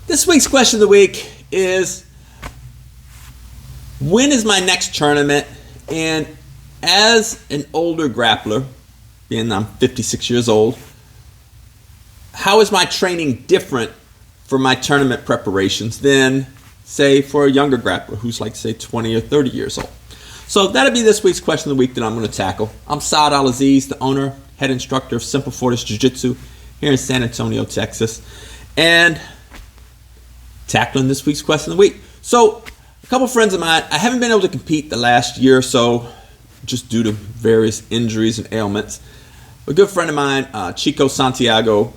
This week's question of the week is, when is my next tournament? And as an older grappler, being I'm 56 years old, how is my training different for my tournament preparations than, say, for a younger grappler who's like, say, 20 or 30 years old? So that'll be this week's question of the week that I'm going to tackle. I'm al-Aziz, the owner, head instructor of Semper Fortis Jiu Jitsu here in San Antonio, Texas, and tackling this week's question of the week. So a couple friends of mine, I haven't been able to compete the last year or so just due to various injuries and ailments. A good friend of mine, Chico Santiago,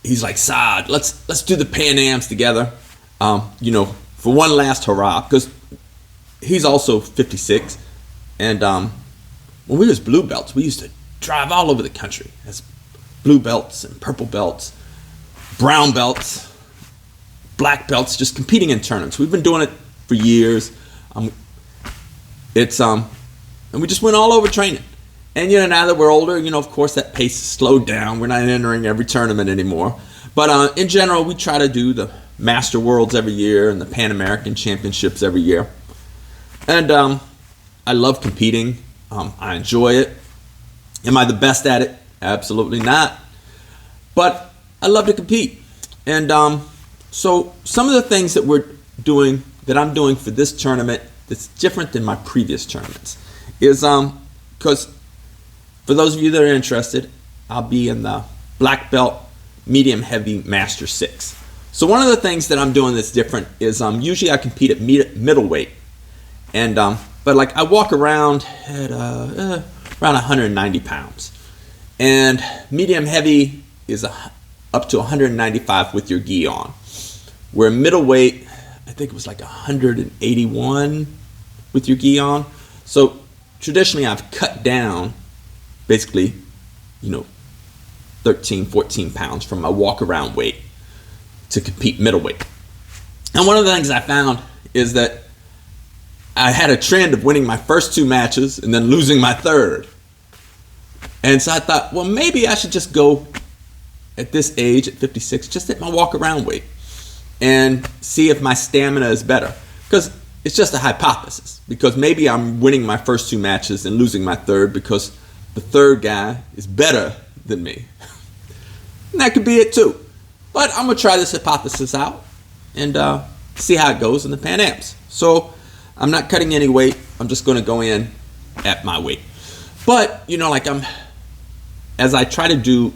he's like, Saad, let's do the Pan Ams together, for one last hurrah, because he's also 56, and when we was blue belts, we used to drive all over the country as blue belts and purple belts, brown belts, black belts, just competing in tournaments. We've been doing it for years. And we just went all over training. And now that we're older, of course that pace is slowed down. We're not entering every tournament anymore. But in general, we try to do the Master Worlds every year and the Pan American Championships every year. And I love competing. I enjoy it. Am I the best at it? Absolutely not. But I love to compete. And so some of the things that I'm doing for this tournament that's different than my previous tournaments is because for those of you that are interested, I'll be in the black belt medium heavy master 6. So one of the things that I'm doing that's different is usually I compete at middleweight, and but like I walk around at around 190 pounds, and medium heavy is up to 195 with your gi on. Where middleweight, I think it was like 181 with your gi on. So traditionally I've cut down basically, 13, 14 pounds from my walk around weight to compete middleweight. And one of the things I found is that I had a trend of winning my first 2 matches and then losing my third. And so I thought, well, maybe I should just go at this age, at 56, just at my walk around weight and see if my stamina is better. Because it's just a hypothesis. Because maybe I'm winning my first 2 matches and losing my third because the third guy is better than me. And that could be it too. But I'm going to try this hypothesis out and see how it goes in the Pan Ams. So I'm not cutting any weight. I'm just going to go in at my weight. But, as I try to do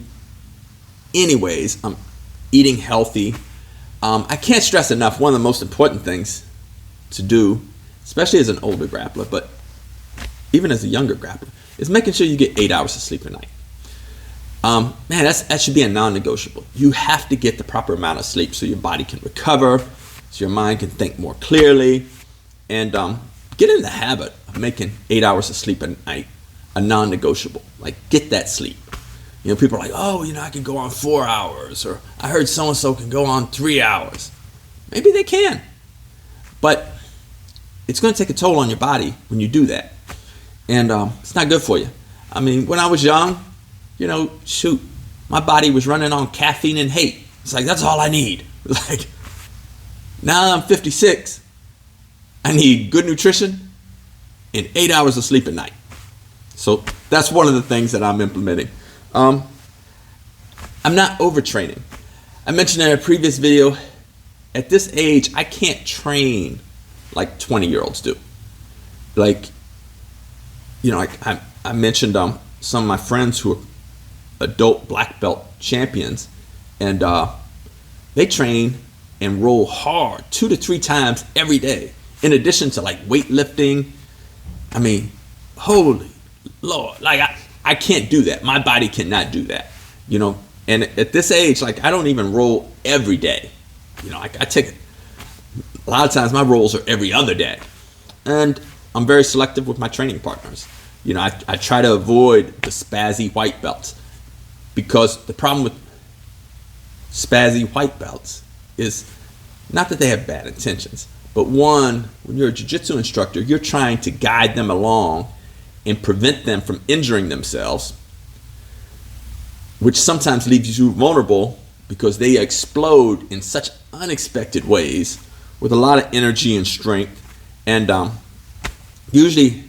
anyways, I'm eating healthy. I can't stress enough, one of the most important things to do, especially as an older grappler, but even as a younger grappler, is making sure you get 8 hours of sleep a night. That should be a non-negotiable. You have to get the proper amount of sleep so your body can recover, so your mind can think more clearly, and get in the habit of making 8 hours of sleep a night a non-negotiable. Like, get that sleep. People are like, I can go on 4 hours, or I heard so-and-so can go on 3 hours. Maybe they can, but it's going to take a toll on your body when you do that, and it's not good for you. When I was young, my body was running on caffeine and hate. It's like, that's all I need. Like, now I'm 56, I need good nutrition and 8 hours of sleep at night. So that's one of the things that I'm implementing. I'm not overtraining. I mentioned in a previous video, at this age, I can't train like 20-year-olds do. Like, I mentioned some of my friends who are adult black belt champions, and they train and roll hard 2 to 3 times every day, in addition to like weightlifting. Holy Lord, like I can't do that. My body cannot do that, and at this age, like I don't even roll every day. I take a lot of times my rolls are every other day, and I'm very selective with my training partners. I try to avoid the spazzy white belts, because the problem with spazzy white belts is not that they have bad intentions, but one, when you're a jiu-jitsu instructor, you're trying to guide them along and prevent them from injuring themselves, which sometimes leaves you vulnerable because they explode in such unexpected ways with a lot of energy and strength. And usually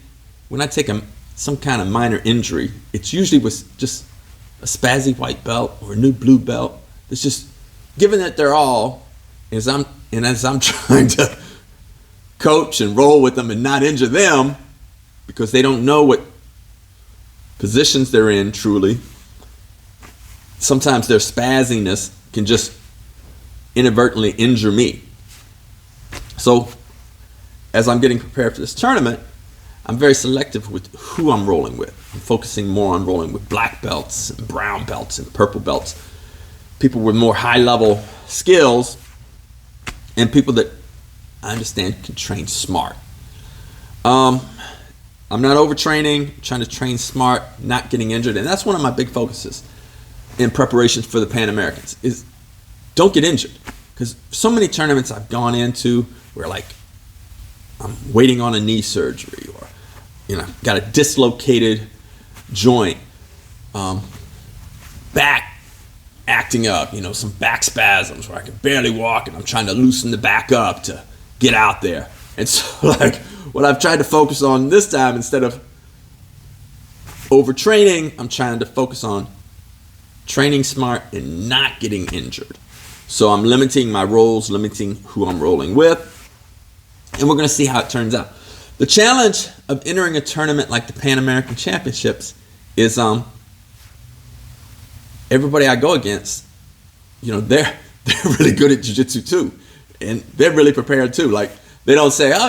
when I take some kind of minor injury, it's usually with just a spazzy white belt or a new blue belt. It's just, given that they're all, as I'm trying to coach and roll with them and not injure them because they don't know what positions they're in truly, sometimes their spazziness can just inadvertently injure me. So as I'm getting prepared for this tournament, I'm very selective with who I'm rolling with. I'm focusing more on rolling with black belts and brown belts and purple belts, people with more high-level skills, and people that I understand can train smart. I'm not overtraining, trying to train smart, not getting injured, and that's one of my big focuses in preparation for the Pan Americans is don't get injured. Because so many tournaments I've gone into where like I'm waiting on a knee surgery or got a dislocated joint, back acting up, some back spasms where I can barely walk and I'm trying to loosen the back up to get out there. And so like what I've tried to focus on this time, instead of overtraining, I'm trying to focus on training smart and not getting injured. So I'm limiting my rolls, limiting who I'm rolling with, and we're going to see how it turns out. The challenge of entering a tournament like the Pan American Championships is everybody I go against, they're really good at jiu-jitsu too, and they're really prepared too. Like they don't say, oh,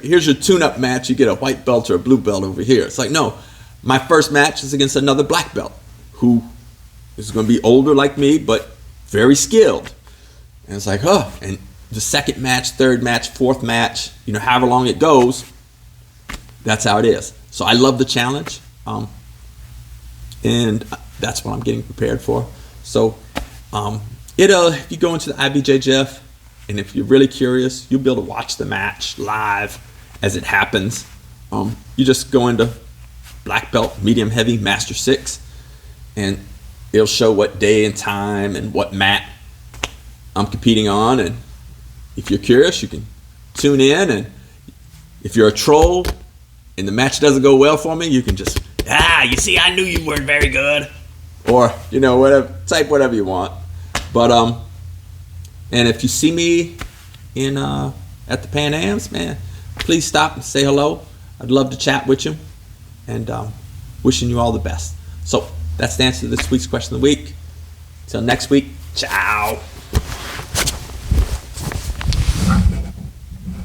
here's your tune-up match, you get a white belt or a blue belt over here. It's like, no, my first match is against another black belt who is going to be older like me, but very skilled. And it's like, and the second match, third match, fourth match, however long it goes, that's how it is. So I love the challenge, and that's what I'm getting prepared for. So if you go into the IBJJF, and if you're really curious, you'll be able to watch the match live as it happens. You just go into black belt, medium heavy, master 6, and it'll show what day and time and what mat I'm competing on. And if you're curious, you can tune in. And if you're a troll and the match doesn't go well for me, you can just, you see, I knew you weren't very good. Or, whatever you want. But, and if you see me at the Pan Ams, man, please stop and say hello. I'd love to chat with you. And wishing you all the best. So that's the answer to this week's question of the week. Till next week, ciao.